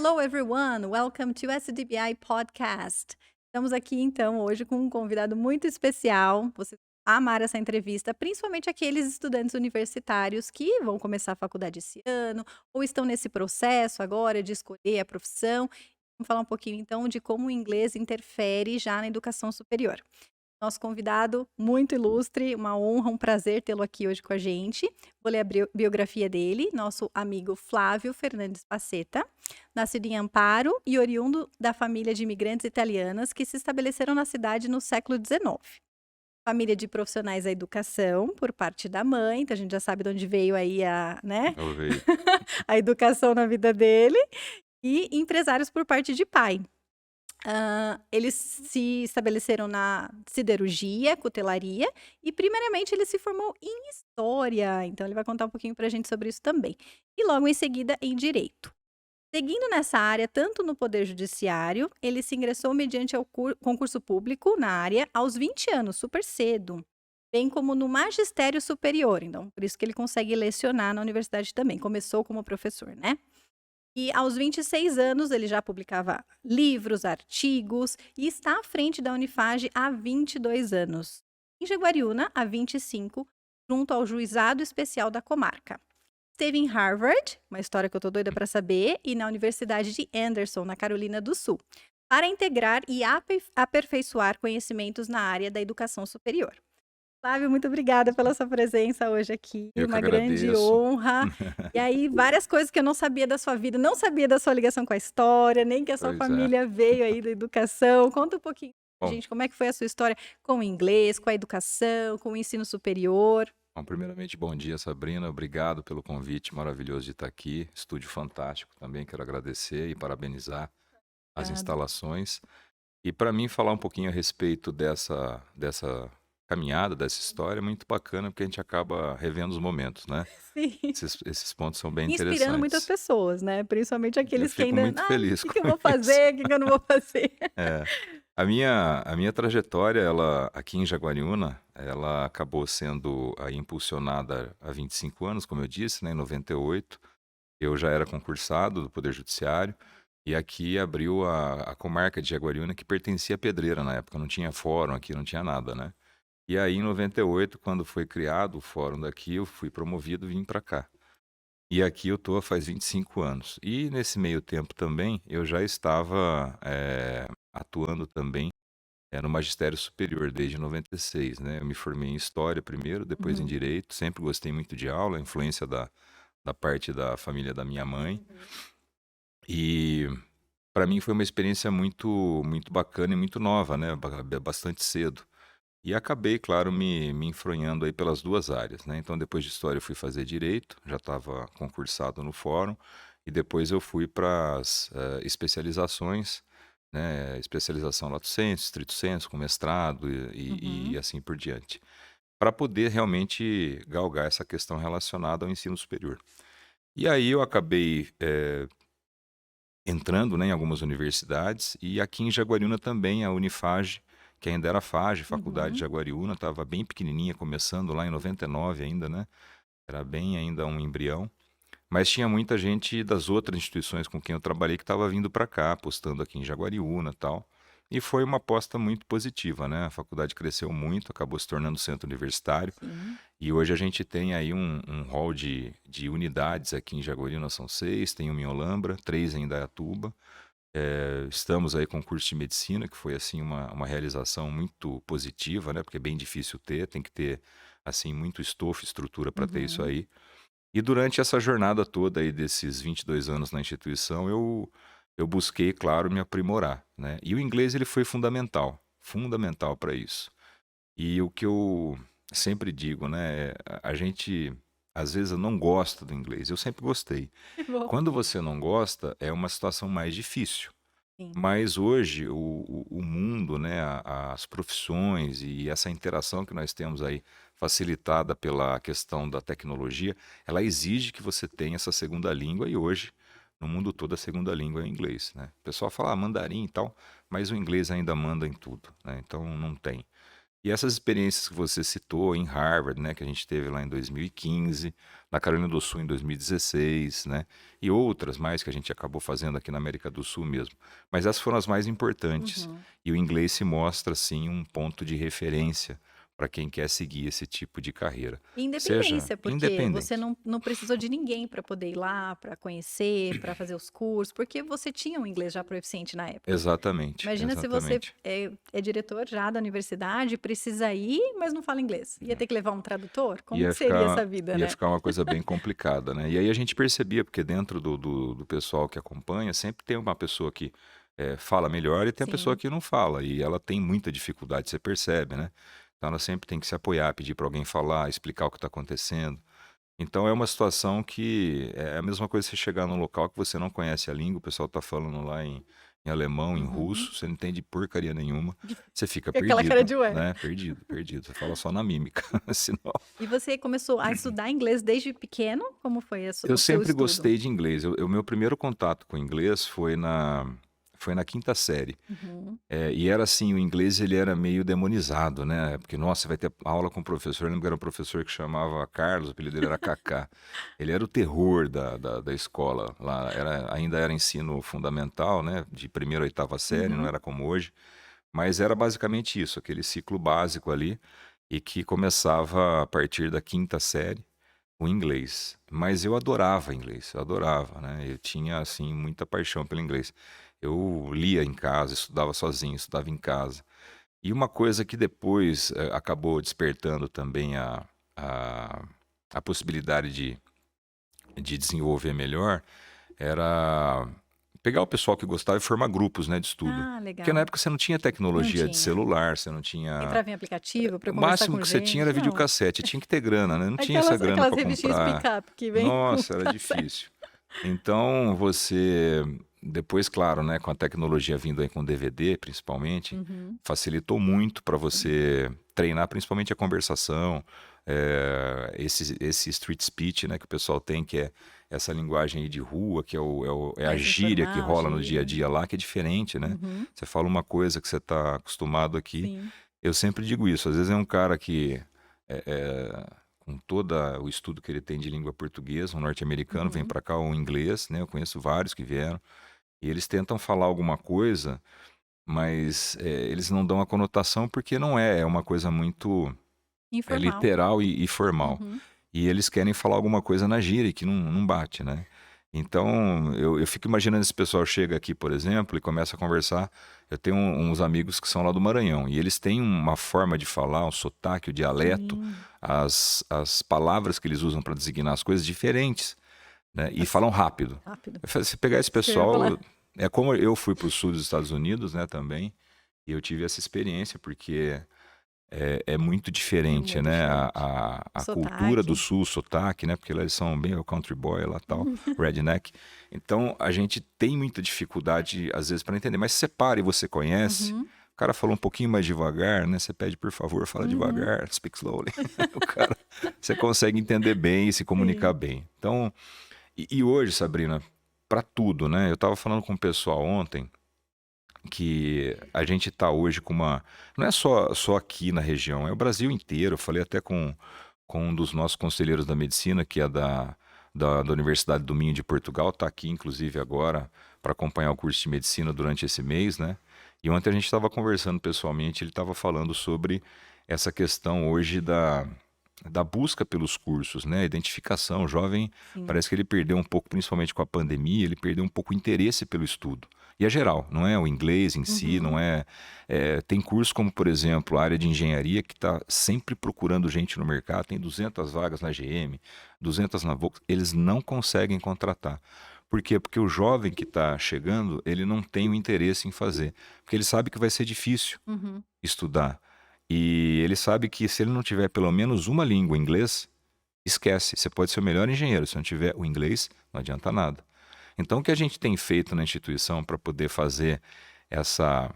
Hello, everyone. Welcome to SDBI Podcast. Estamos aqui, então, hoje com um convidado muito especial. Você vai amar essa entrevista, principalmente aqueles estudantes universitários que vão começar a faculdade esse ano ou estão nesse processo agora de escolher a profissão. Vamos falar um pouquinho, então, de como o inglês interfere já na educação superior. Nosso convidado muito ilustre, uma honra, um prazer tê-lo aqui hoje com a gente. Vou ler a biografia dele, nosso amigo Flávio Fernandes Paceta, nascido em Amparo e oriundo da família de imigrantes italianas que se estabeleceram na cidade no século XIX. Família de profissionais da educação, por parte da mãe, então a gente já sabe de onde veio aí Eu veio. a educação na vida dele, e empresários por parte de pai. Eles se estabeleceram na siderurgia, cutelaria e primariamente ele se formou em história, então ele vai contar um pouquinho pra gente sobre isso também. E logo em seguida em direito. Seguindo nessa área, tanto no poder judiciário, ele se ingressou mediante ao concurso público na área aos 20 anos, super cedo, bem como no magistério superior, então por isso que ele consegue lecionar na universidade também, começou como professor, né? E aos 26 anos ele já publicava livros, artigos e está à frente da Unifage há 22 anos. Em Jaguariúna, há 25, junto ao Juizado Especial da Comarca. Esteve em Harvard, uma história que eu tô doida para saber, e na Universidade de Anderson, na Carolina do Sul, para integrar e aperfeiçoar conhecimentos na área da educação superior. Flávio, muito obrigada pela sua presença hoje aqui, Eu que uma grande agradeço. honra. E aí, várias coisas que eu não sabia da sua vida, não sabia da sua ligação com a história, nem que a sua Pois é. família veio aí da educação. Conta um pouquinho pra Bom, gente como é que foi a sua história com o inglês, com a educação, com o ensino superior. primeiramente, bom dia, Sabrina. Obrigado pelo convite maravilhoso de estar aqui. Estúdio fantástico também. Quero agradecer e parabenizar as Obrigada. instalações. E para mim, falar um pouquinho a respeito dessa caminhada, dessa história, é muito bacana, porque a gente acaba revendo os momentos, né? Sim. Esses pontos são bem Inspirando muitas interessantes. pessoas, né? Principalmente Eu aqueles que fico ainda. muito Ai, o feliz que com que eu vou isso. fazer? O que que eu não vou fazer? É. A minha trajetória, ela aqui em Jaguariúna, ela acabou sendo aí impulsionada há 25 anos, como eu disse, né, em 98. Eu já era concursado do Poder Judiciário e aqui abriu a comarca de Jaguariúna, que pertencia à Pedreira na época, não tinha fórum aqui, não tinha nada, né? E aí em 98, quando foi criado o fórum daqui, eu fui promovido e vim para cá. E aqui eu tô faz 25 anos. E nesse meio tempo também, eu já estava atuando também no magistério superior desde 96, né? Eu me formei em História primeiro, depois em Uhum, Direito. Sempre gostei muito de aula, a influência da parte da família da minha mãe. uhum. E para mim foi uma experiência muito bacana e muito nova, né? Bastante cedo. E acabei, claro, me enfronhando aí pelas duas áreas, né? Então, depois de História, eu fui fazer Direito, já estava concursado no fórum, e depois eu fui para as especializações, né? Especialização Lato Sensu, Stricto Sensu, com mestrado e Uhum. assim por diante, para poder realmente galgar essa questão relacionada ao ensino superior. E aí eu acabei entrando, né, em algumas universidades, e aqui em Jaguariúna também a Unifage, que ainda era FAGE, Faculdade de Uhum. Jaguariúna, estava bem pequenininha, começando lá em 99 ainda, né? Era bem ainda um embrião. Mas tinha muita gente das outras instituições com quem eu trabalhei que estava vindo para cá, apostando aqui em Jaguariúna e tal. E foi uma aposta muito positiva, né? A faculdade cresceu muito, acabou se tornando centro universitário. Sim. E hoje a gente tem aí um hall de unidades aqui em Jaguariúna, são 6, tem uma em Olambra, 3 em Indaiatuba. Estamos aí com o curso de medicina, que foi assim uma realização muito positiva, né? Porque é bem difícil ter, tem que ter assim muito estofo, estrutura para ter isso Uhum. aí. E durante essa jornada toda aí desses 22 anos na instituição, eu busquei, claro, me aprimorar, né? E o inglês ele foi fundamental para isso. E o que eu sempre digo, né, a gente às vezes não gosta do inglês. Eu sempre gostei. Que bom. Quando você não gosta, é uma situação mais difícil. Sim. Mas hoje o mundo, né, as profissões e essa interação que nós temos aí, facilitada pela questão da tecnologia, ela exige que você tenha essa segunda língua e hoje, no mundo todo, a segunda língua é o inglês, né? O pessoal fala mandarim e tal, mas o inglês ainda manda em tudo, né? Então não tem. E essas experiências que você citou em Harvard, né, que a gente teve lá em 2015, na Carolina do Sul em 2016, né, e outras mais que a gente acabou fazendo aqui na América do Sul mesmo. Mas essas foram as mais importantes. Uhum. E o inglês se mostra, sim, um ponto de referência para quem quer seguir esse tipo de carreira. E Seja independência, porque você independente. não precisou de ninguém para poder ir lá, para conhecer, para fazer os cursos, porque você tinha um inglês já proficiente na época. Exatamente, Imagina se você exatamente. é diretor já da universidade, precisa ir, mas não fala inglês. Ia ter que levar um tradutor? Como Ia que seria ficar, essa vida, ia né? ficar uma coisa bem complicada, né? E aí a gente percebia, porque dentro do pessoal que acompanha, sempre tem uma pessoa que fala melhor e tem a pessoa Sim. que não fala. E ela tem muita dificuldade, você percebe, né? Então ela sempre tem que se apoiar, pedir para alguém falar, explicar o que está acontecendo. Então é uma situação que é a mesma coisa você chegar num local que você não conhece a língua, o pessoal está falando lá em alemão, em Uhum. russo, você não entende porcaria nenhuma, você fica Com aquela cara perdido, de ué. né? Perdido, perdido. Você fala só na mímica, senão. E você começou a estudar inglês desde pequeno? Como foi Eu o seu sempre estudo? gostei de inglês. O meu primeiro contato com inglês foi na quinta série. Uhum. E era assim, o inglês ele era meio demonizado, né? Porque, nossa, você vai ter aula com o professor. Eu lembro que era um professor que chamava Carlos, o apelido dele era Kaká. Ele era o terror da escola lá. Ainda era ensino fundamental, né? De primeira a oitava série, não Uhum. era como hoje. Mas era basicamente isso, aquele ciclo básico ali, e que começava a partir da quinta série o inglês. Mas eu adorava inglês, eu adorava, né? Eu tinha, assim, muita paixão pelo inglês. Eu lia em casa, estudava sozinho, estudava em casa. E uma coisa que depois acabou despertando também a, a possibilidade de desenvolver melhor era pegar o pessoal que gostava e formar grupos, né, de estudo. Ah, Porque na legal. época você não tinha Não tecnologia de tinha. celular, você não tinha. Entrava em aplicativo para O conversar máximo com que você tinha era gente? Não. videocassete, tinha que ter grana, né? Não tinha essa grana Aquelas para revistinhas comprar. pick-up que vem com Nossa, era cassete. difícil. Então você, depois, claro, né, com a tecnologia vindo aí com DVD, principalmente, Uhum. facilitou muito para Sim. você treinar, principalmente a conversação, esse street speech, né, que o pessoal tem, que é essa linguagem aí de rua, que é a Mais gíria que informal, rola no dia a gíria. dia lá, que é diferente, né? Uhum. Você fala uma coisa que você está acostumado aqui. Sim. Eu sempre digo isso. Às vezes é um cara que, é, é, com todo o estudo que ele tem de língua portuguesa, um norte-americano, vem Uhum. para cá um inglês, né? Eu conheço vários que vieram. E eles tentam falar alguma coisa, mas eles não dão a conotação porque não é. É uma coisa muito Informal. literal e formal. Uhum. E eles querem falar alguma coisa na gíria que não bate, né? Então, eu fico imaginando esse pessoal chega aqui, por exemplo, e começa a conversar. Eu tenho uns amigos que são lá do Maranhão, e eles têm uma forma de falar, um sotaque, o dialeto, Sim. as palavras que eles usam para designar as coisas diferentes, né? E Assim, falam rápido. rápido. Se pegar esse Isso que eu ia pessoal, falar. é como eu fui para o sul dos Estados Unidos, né, também, e eu tive essa experiência, porque é muito É diferente, muito né? diferente. O A cultura do sotaque. sul, o sotaque, né? Porque lá eles são bem o country boy lá tal, redneck. Então a gente tem muita dificuldade, às vezes, para entender. Mas se você para e você conhece, Uhum. o cara falou um pouquinho mais devagar, né? Você pede, por favor, fala Uhum. devagar, speak slowly. O cara, você consegue entender bem e se comunicar Sim. bem. Então, e hoje, Sabrina, para tudo, né? Eu estava falando com o pessoal ontem que a gente está hoje com uma. Não é só aqui na região, é o Brasil inteiro. Eu falei até com um dos nossos conselheiros da medicina, que é da Universidade do Minho de Portugal, está aqui inclusive agora para acompanhar o curso de medicina durante esse mês, né? E ontem a gente estava conversando pessoalmente, ele estava falando sobre essa questão hoje da busca pelos cursos, né? A identificação. O jovem Sim. parece que ele perdeu um pouco, principalmente com a pandemia, ele perdeu um pouco o interesse pelo estudo. E é geral, não é o inglês em si, não Uhum. tem cursos como, por exemplo, a área de engenharia que está sempre procurando gente no mercado, tem 200 vagas na GM, 200 na Volkswagen, eles não conseguem contratar. Por quê? Porque o jovem que está chegando, ele não tem o interesse em fazer, porque ele sabe que vai ser difícil Uhum. estudar. E ele sabe que se ele não tiver pelo menos uma língua, inglês, esquece. Você pode ser o melhor engenheiro, se não tiver o inglês, não adianta nada. Então, o que a gente tem feito na instituição para poder fazer essa,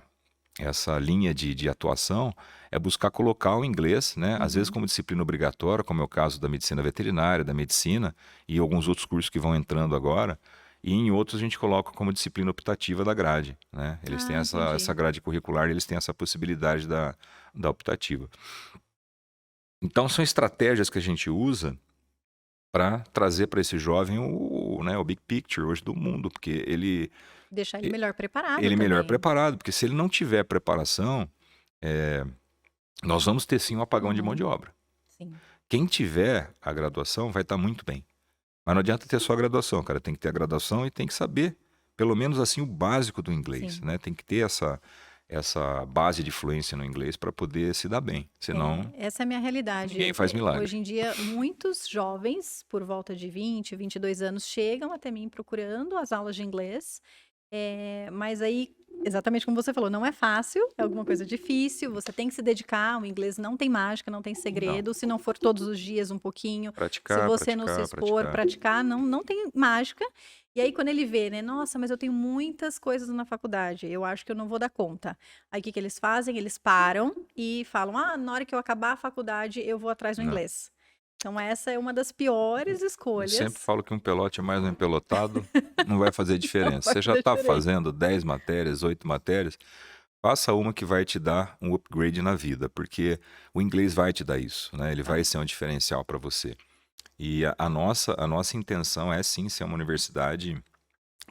essa linha de atuação é buscar colocar o inglês, né? Às vezes Uhum. como disciplina obrigatória, como é o caso da medicina veterinária, da medicina e alguns outros cursos que vão entrando agora, e em outros a gente coloca como disciplina optativa da grade, né? Eles têm essa Entendi. grade curricular, eles têm essa possibilidade da optativa. Então são estratégias que a gente usa para trazer para esse jovem né, o big picture hoje do mundo, porque Deixar ele melhor preparado ele é melhor também. preparado, porque se ele não tiver preparação, nós vamos ter sim um apagão de mão de Uhum. obra. Sim. Quem tiver a graduação vai estar muito bem. Mas não adianta ter só a graduação, cara. Tem que ter a graduação e tem que saber, pelo menos assim, o básico do inglês, Sim. né? Tem que ter essa base de fluência no inglês para poder se dar bem. Senão, Essa é a minha realidade. ninguém faz milagre. Hoje em dia, muitos jovens, por volta de 20, 22 anos, chegam até mim procurando as aulas de inglês. Mas aí, exatamente como você falou, não é fácil, é alguma coisa difícil, você tem que se dedicar, o inglês não tem mágica, não tem Não. segredo, se não for todos os dias um pouquinho, se Praticar, você não se praticar, expor, praticar. praticar, não tem mágica. E aí, quando ele vê, né, nossa, mas eu tenho muitas coisas na faculdade, eu acho que eu não vou dar conta. Aí, o que que eles fazem? Eles param e falam, na hora que eu acabar a faculdade, eu vou atrás do Não. inglês. Então, essa é uma das piores Eu sempre escolhas. falo que um pelote mais um empelotado não vai fazer diferença. vai Você já fazer está diferença. fazendo 10 matérias, 8 matérias, faça uma que vai te dar um upgrade na vida, porque o inglês vai te dar isso, né? Ele vai ser um diferencial para você. E a nossa intenção é sim ser uma universidade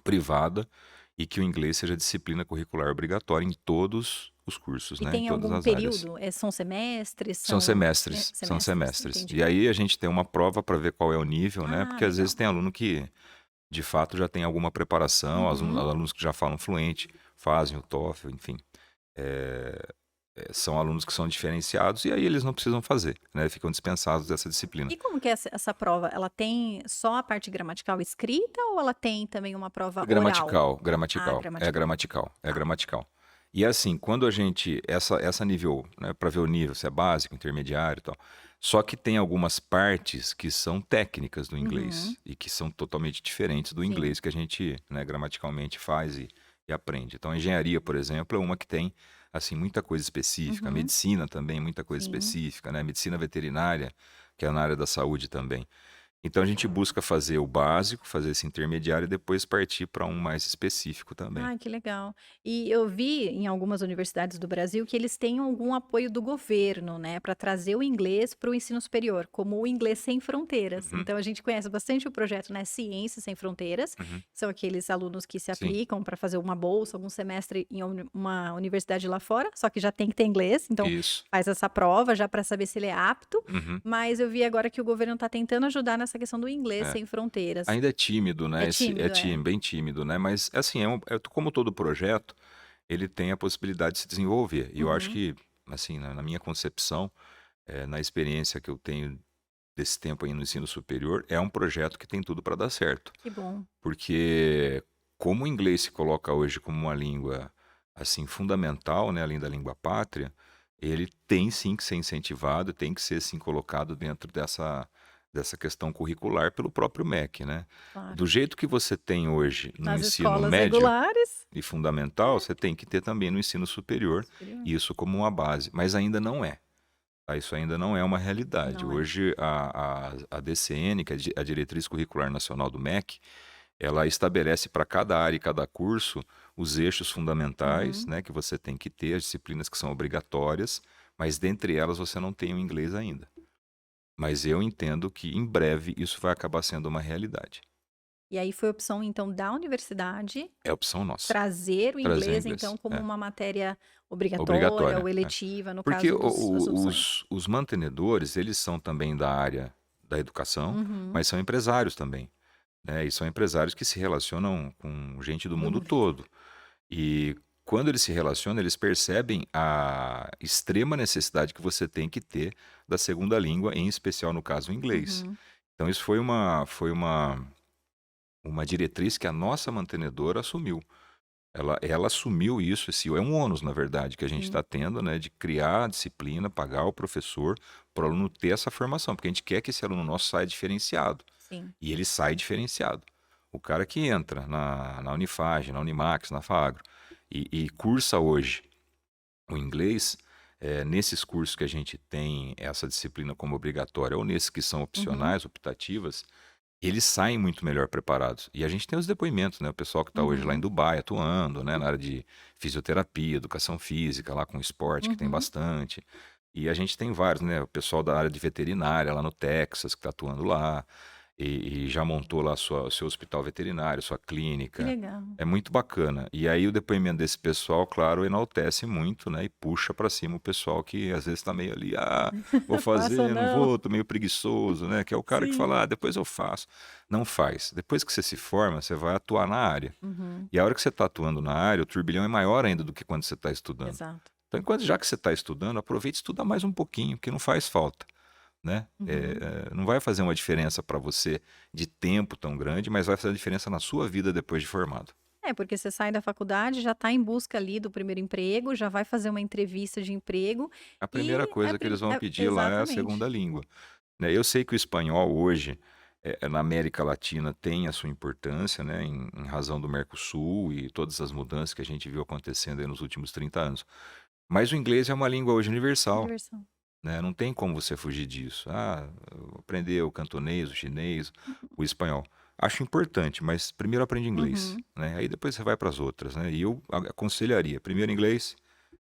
privada e que o inglês seja disciplina curricular obrigatória em todos os cursos, E né? Em tem todas algum as áreas. período? São semestres? São semestres, são semestres. Entendi. E aí a gente tem uma prova para ver qual é o nível, né? Porque às legal. vezes tem aluno que de fato já tem alguma preparação, Uhum. alunos que já falam fluente, fazem o TOEFL, enfim. São alunos que são diferenciados e aí eles não precisam fazer, né? Ficam dispensados dessa disciplina. E como que é essa prova? Ela tem só a parte gramatical escrita ou ela tem também uma prova oral? Gramatical. É gramatical. gramatical. E assim, quando a gente, essa nível, né, para ver o nível, se é básico, intermediário e tal, só que tem algumas partes que são técnicas do inglês Uhum. e que são totalmente diferentes do Sim. inglês que a gente, né, gramaticalmente faz e aprende. Então, a engenharia, por exemplo, é uma que tem, assim, muita coisa específica. A Uhum. medicina também, muita coisa Sim. específica, né? Medicina veterinária, que é na área da saúde também. Então a gente busca fazer o básico, fazer esse intermediário e depois partir para um mais específico também. Ai, que legal. E eu vi em algumas universidades do Brasil que eles têm algum apoio do governo, né, para trazer o inglês para o ensino superior, como o Inglês Sem Fronteiras. Uhum. Então a gente conhece bastante o projeto, né, Ciências Sem Fronteiras. Uhum. São aqueles alunos que se Sim. aplicam para fazer uma bolsa, algum semestre em uma universidade lá fora, só que já tem que ter inglês, então Isso. faz essa prova já para saber se ele é apto. Uhum. Mas eu vi agora que o governo está tentando ajudar nessa questão do inglês sem fronteiras. Ainda é tímido, né? É tímido, bem tímido, né? Mas assim, como todo projeto, ele tem a possibilidade de se desenvolver. E eu acho Uhum. que, assim, na minha concepção, na experiência que eu tenho desse tempo aí no ensino superior, é um projeto que tem tudo para dar certo. Que bom. Porque como o inglês se coloca hoje como uma língua assim fundamental, né, além da língua pátria, ele tem sim que ser incentivado, tem que ser sim colocado dentro dessa questão curricular pelo próprio MEC, né? Claro. Do jeito que você tem hoje no Nas ensino escolas médio regulares. e fundamental, você tem que ter também no ensino superior, isso como uma base, mas ainda não é. Tá? Isso ainda não é uma realidade. Não é. Hoje a DCN, que é a Diretriz Curricular Nacional do MEC, ela estabelece para cada área e cada curso os eixos fundamentais, Uhum. né, que você tem que ter, as disciplinas que são obrigatórias, mas dentre elas você não tem o inglês ainda. Mas eu entendo que em breve isso vai acabar sendo uma realidade. E aí foi opção, então, da universidade É opção nossa. trazer o Trazer inglês, inglês, então, como é. uma matéria obrigatória Obrigatória, ou é. eletiva, no Porque caso das opções. os mantenedores, eles são também da área da educação, Uhum. mas são empresários também, né? E são empresários que se relacionam com gente do mundo todo. E quando eles se relacionam, eles percebem a extrema necessidade que você tem que ter da segunda língua, em especial no caso o inglês. Uhum. Então isso foi uma diretriz que a nossa mantenedora assumiu. Ela assumiu isso, esse é um ônus, na verdade, que a gente Sim. está tendo, né, de criar a disciplina, pagar o professor, para o aluno ter essa formação, porque a gente quer que esse aluno nosso saia diferenciado. Sim. E ele sai diferenciado. O cara que entra na Unifage, na Unimax, na Fagro, e cursa hoje o inglês, nesses cursos que a gente tem essa disciplina como obrigatória, ou nesses que são opcionais, optativas, eles saem muito melhor preparados. E a gente tem os depoimentos, né? O pessoal que está hoje lá em Uhum, Dubai atuando, né? Na área de fisioterapia, educação física, lá com esporte, que tem uhum. bastante. E a gente tem vários, né? O pessoal da área de veterinária lá no Texas, que está atuando lá, e já montou lá seu hospital veterinário, sua Que clínica. legal. É muito bacana. E aí o depoimento desse pessoal, claro, enaltece muito, né? E puxa para cima o pessoal que às vezes está meio ali, vou Faça ou fazer, não não. vou, tô meio preguiçoso, né? Que é o cara que Sim. fala, depois eu faço. Não faz. Depois que você se forma, você vai atuar na área. Uhum, E a hora que você está atuando na área, o turbilhão é maior ainda do que quando você está estudando. exato. Então, já que você está estudando, aproveite e estuda mais um pouquinho, que não faz falta, né? Uhum. Não vai fazer uma diferença para você de tempo tão grande, mas vai fazer a diferença na sua vida depois de formado. É, porque você sai da faculdade, já está em busca ali do primeiro emprego, já vai fazer uma entrevista de emprego A primeira e é, coisa que eles vão pedir lá é a exatamente. segunda língua, né? Eu sei que o espanhol hoje, na América Latina, tem a sua importância, né? Em razão do Mercosul e todas as mudanças que a gente viu acontecendo aí nos últimos 30 anos. Mas o inglês é uma língua hoje universal, Diversão. né? Não tem como você fugir disso. Aprender o cantonês, o chinês, o espanhol. Acho importante, mas primeiro aprende inglês, Uhum, né? Aí depois você vai para as outras, né? E eu aconselharia, primeiro inglês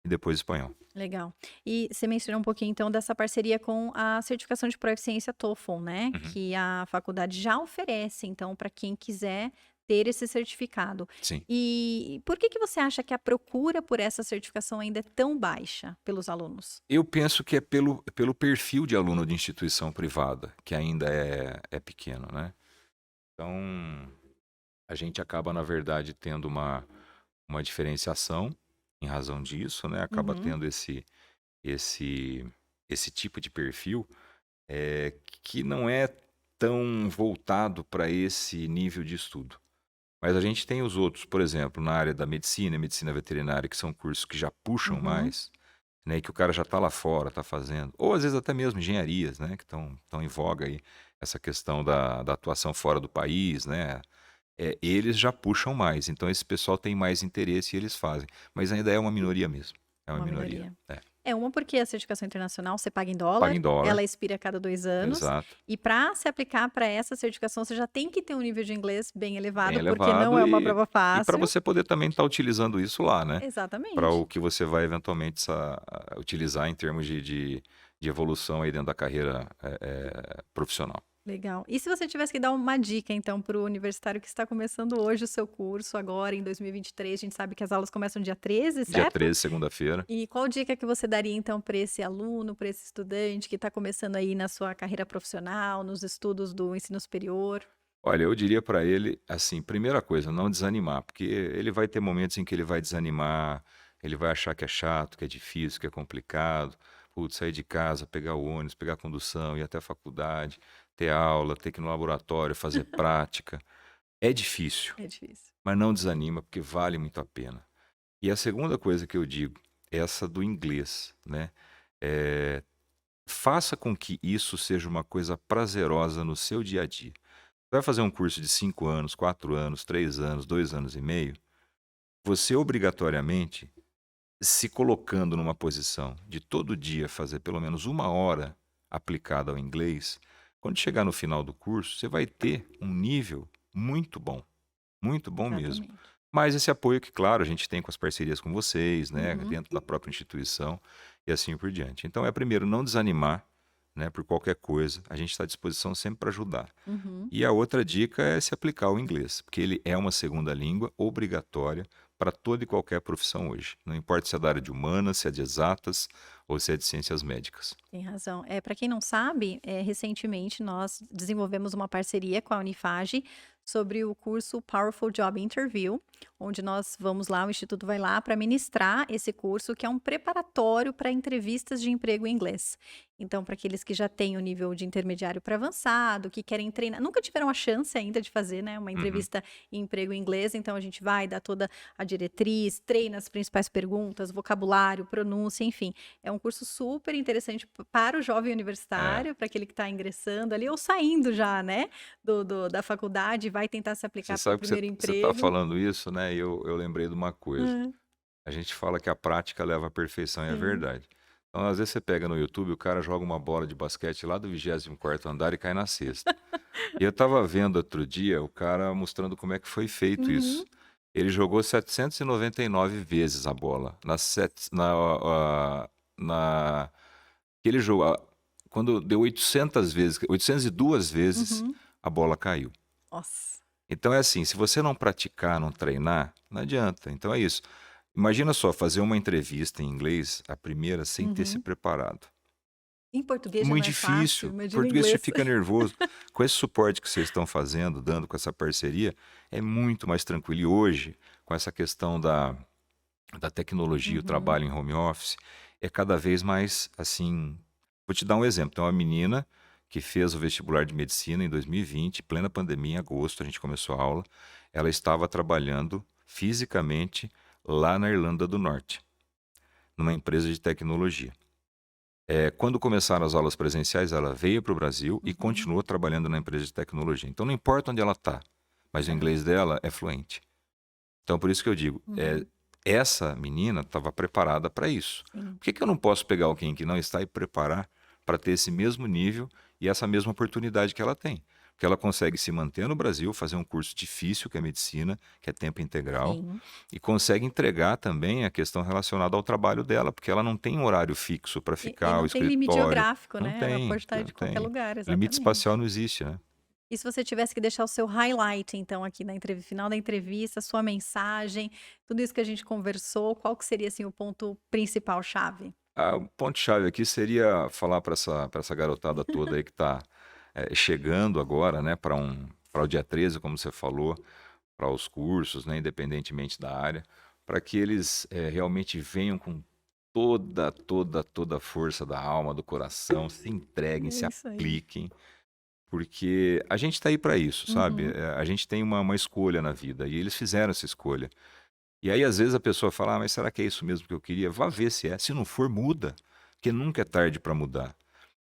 e depois espanhol. legal. E você mencionou um pouquinho então dessa parceria com a certificação de proficiência TOEFL, né? Uhum. Que a faculdade já oferece, então, para quem quiser ter esse certificado. Sim. E por que que você acha que a procura por essa certificação ainda é tão baixa pelos alunos? Eu penso que é pelo perfil de aluno de instituição privada, que ainda é pequeno, né? Então, a gente acaba, na verdade, tendo uma diferenciação em razão disso, né? Acaba Uhum, tendo esse, esse tipo de perfil que não é tão voltado para esse nível de estudo. Mas a gente tem os outros, por exemplo, na área da medicina, medicina veterinária, que são cursos que já puxam uhum. mais, né, e que o cara já está lá fora, está fazendo. Ou às vezes até mesmo engenharias, né, que estão em voga aí, essa questão da atuação fora do país, né, eles já puxam mais. Então esse pessoal tem mais interesse e eles fazem. Mas ainda é uma minoria mesmo. É uma Uma minoria. minoria. É, uma porque a certificação internacional você paga em Paga dólar, em dólar, ela expira a cada 2 anos, exato. e para se aplicar para essa certificação, você já tem que ter um nível de inglês bem Bem elevado, porque não elevado é uma prova e para fácil. você poder também estar utilizando isso lá, né? Para Exatamente. o que você vai eventualmente utilizar em termos de evolução aí dentro da carreira profissional. Legal. E se você tivesse que dar uma dica, então, para o universitário que está começando hoje o seu curso, agora em 2023, a gente sabe que as aulas começam dia 13, Dia certo? 13, segunda-feira. E qual dica que você daria, então, para esse aluno, para esse estudante que está começando aí na sua carreira profissional, nos estudos do ensino superior? Olha, eu diria para ele, assim, primeira coisa, não desanimar, porque ele vai ter momentos em que ele vai desanimar, ele vai achar que é chato, que é difícil, que é complicado. Putz, sair de casa, pegar o ônibus, pegar a condução, ir até a faculdade, ter aula, ter que ir no laboratório, fazer prática. É difícil, É difícil. mas não desanima, porque vale muito a pena. E a segunda coisa que eu digo, é essa do inglês, né? É, faça com que isso seja uma coisa prazerosa no seu dia a dia. Você vai fazer um curso de 5 anos, 4 anos, 3 anos, 2 anos e meio, você obrigatoriamente se colocando numa posição de todo dia fazer pelo menos 1 hora aplicada ao inglês, quando chegar no final do curso, você vai ter um nível muito bom mesmo. Exatamente. Mas esse apoio que, claro, a gente tem com as parcerias com vocês, né, Uhum, dentro da própria instituição e assim por diante. Então, primeiro, não desanimar, né, por qualquer coisa. A gente está à disposição sempre para ajudar. uhum. E a outra dica é se aplicar ao inglês, porque ele é uma segunda língua obrigatória para toda e qualquer profissão hoje. Não importa se é da área de humanas, se é de exatas ou se é de ciências médicas. Tem razão. Para quem não sabe, recentemente nós desenvolvemos uma parceria com a Unifage sobre o curso Powerful Job Interview, onde nós vamos lá, o Instituto vai lá para ministrar esse curso, que é um preparatório para entrevistas de emprego em inglês. Então, para aqueles que já têm o nível de intermediário para avançado, que querem treinar, nunca tiveram a chance ainda de fazer, né, uma Uhum. entrevista em emprego em inglês, então a gente vai dar toda a diretriz, treina as principais perguntas, vocabulário, pronúncia, enfim. É um curso super interessante para o jovem É, universitário, para aquele que está ingressando ali ou saindo já, né, da faculdade, vai tentar se você aplicar para o sabe que primeiro você está emprego. falando isso, né? E eu lembrei de uma coisa. Hã, A gente fala que a prática leva à perfeição, e é sim. verdade. Então, às vezes você pega no YouTube, o cara joga uma bola de basquete lá do 24º andar e cai na cesta. E eu estava vendo outro dia o cara mostrando como é que foi feito isso. Uhum, Ele jogou 799 vezes a bola. Na aquele jogo, quando deu 800 vezes, 802 vezes, uhum. a bola caiu. Nossa. Então é assim, se você não praticar, não treinar, não adianta. Então é isso. Imagina só fazer uma entrevista em inglês, a primeira, sem ter se Uhum. preparado. Em português já Muito não é fácil, difícil. O imagina em português te inglês. fica nervoso. Com esse suporte que vocês estão fazendo, dando com essa parceria, é muito mais tranquilo. E hoje, com essa questão da tecnologia, o Uhum, trabalho em home office, é cada vez mais assim. Vou te dar um exemplo. Tem uma menina que fez o vestibular de medicina em 2020, plena pandemia, em agosto, a gente começou a aula. Ela estava trabalhando fisicamente lá na Irlanda do Norte, numa empresa de tecnologia. Quando começaram as aulas presenciais, ela veio para o Brasil e uhum. continuou trabalhando na empresa de tecnologia. Então, não importa onde ela está, mas o inglês Aham. dela é fluente. Então, por isso que eu digo, Uhum. essa menina estava preparada para isso. Sim. Por que eu não posso pegar alguém que não está e preparar para ter esse mesmo nível e essa mesma oportunidade que ela tem? Porque ela consegue se manter no Brasil, fazer um curso difícil que é medicina, que é tempo integral, Sim. e consegue entregar também a questão relacionada ao trabalho dela, porque ela não tem um horário fixo para E ficar, o não tem limite escritório. geográfico, Não né? Ela tem, pode estar não de qualquer tem. lugar, Limite espacial exatamente. não existe, né? E se você tivesse que deixar o seu highlight, então, aqui na final da entrevista, sua mensagem, tudo isso que a gente conversou, qual que seria, assim, o ponto principal chave? O ponto-chave aqui seria falar para essa garotada toda aí que está chegando agora, né, para o dia 13, como você falou, para os cursos, né, independentemente da área, para que eles realmente venham com toda a força da alma, do coração, se entreguem, É se isso aí. apliquem, porque a gente está aí para isso, sabe? Uhum. A gente tem uma escolha na vida e eles fizeram essa escolha. E aí, às vezes, a pessoa fala, mas será que é isso mesmo que eu queria? Vá ver se é. Se não for, muda, porque nunca é tarde para mudar.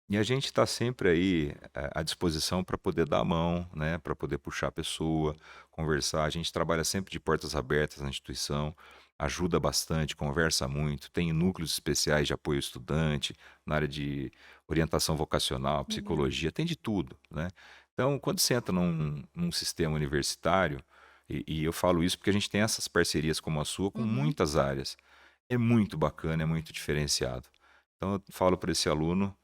E a gente está sempre aí à disposição para poder dar a mão, né? Para poder puxar a pessoa, conversar. A gente trabalha sempre de portas abertas na instituição, ajuda bastante, conversa muito, tem núcleos especiais de apoio ao estudante, na área de orientação vocacional, Legal. psicologia, tem de tudo, né? Então, quando você entra num sistema universitário, e eu falo isso porque a gente tem essas parcerias como a sua com Uhum. muitas áreas, é muito bacana, é muito diferenciado. Então, eu falo para esse aluno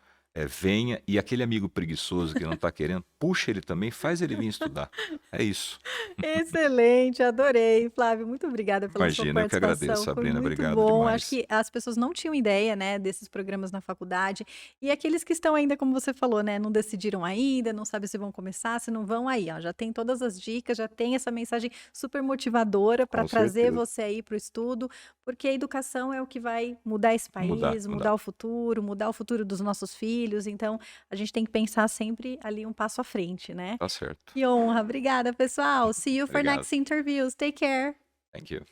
venha, e aquele amigo preguiçoso que não está querendo, puxa ele também, faz ele vir estudar. É isso. Excelente, adorei. Flávio, muito obrigada pela sua Imagina, eu que agradeço, participação, foi Sabrina. muito Obrigado bom. Acho demais. que as pessoas não tinham ideia, né, desses programas na faculdade. E aqueles que estão ainda, como você falou, né, não decidiram ainda, não sabem se vão começar, se não vão, aí, ó, já tem todas as dicas, já tem essa mensagem super motivadora para Com trazer certeza. você aí para o estudo, porque a educação é o que vai mudar esse Mudar, país, mudar. mudar o futuro dos nossos filhos. Então, a gente tem que pensar sempre ali um passo à frente, né? Tá certo. Que honra. Obrigada, pessoal. See you for Obrigado. next interviews. Take care. Thank you.